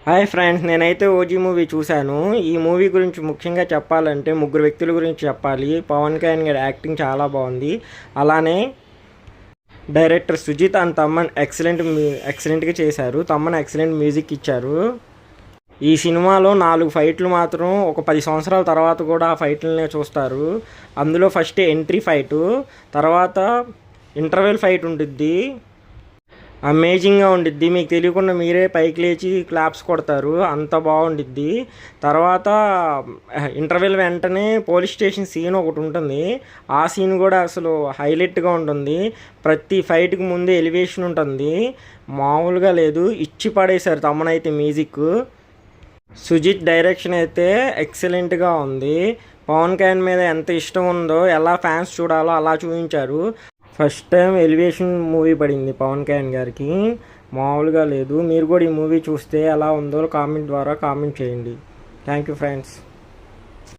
Hi friends, నేనైతే OG movie చూశాను. ఈ మూవీ గురించి ముఖ్యంగా చెప్పాలంటే ముగ్గురు వ్యక్తుల గురించి చెప్పాలి. పవన్ కళ్యాణ్ గారి యాక్టింగ్ చాలా బాగుంది. అలానే డైరెక్టర్ సుజిత్ అండ్ తమ్మన్ ఎక్సలెంట్గా చేశారు. తమ్మన్ ఎక్సలెంట్ మ్యూజిక్ ఇచ్చారు. ఈ సినిమాలో 4 ఫైట్లు మాత్రం ఒక 10 సంవత్సరాల తర్వాత కూడా ఆ ఫైట్లనే చూస్తారు. అందులో ఫస్ట్ ఎంట్రీ ఫైటు, తర్వాత ఇంటర్వెల్ ఫైట్ ఉంటుంది. అమేజింగ్గా ఉండిద్ది. మీకు తెలియకుండా మీరే పైకి లేచి క్లాప్స్ కొడతారు, అంత బాగుండిద్ది. తర్వాత ఇంటర్వెల్ వెంటనే పోలీస్ స్టేషన్ సీన్ ఒకటి ఉంటుంది. ఆ సీన్ కూడా అసలు హైలైట్గా ఉంటుంది. ప్రతి ఫైట్కి ముందే ఎలివేషన్ ఉంటుంది, మామూలుగా లేదు. ఇచ్చి పడేశారు తమ్మనైతే మ్యూజిక్. సుజిత్ డైరెక్షన్ అయితే ఎక్సలెంట్గా ఉంది. పవన్ కళ్యాణ్ మీద ఎంత ఇష్టం ఉందో, ఎలా ఫ్యాన్స్ చూడాలో అలా చూపించారు. ఫస్ట్ టైం ఎలివేషన్ మూవీ పడింది పవన్ కళ్యాణ్ గారికి, మామూలుగా లేదు. మీరు కూడా ఈ మూవీ చూస్తే ఎలా ఉందో కామెంట్ ద్వారా కామెంట్ చేయండి. Thank you friends.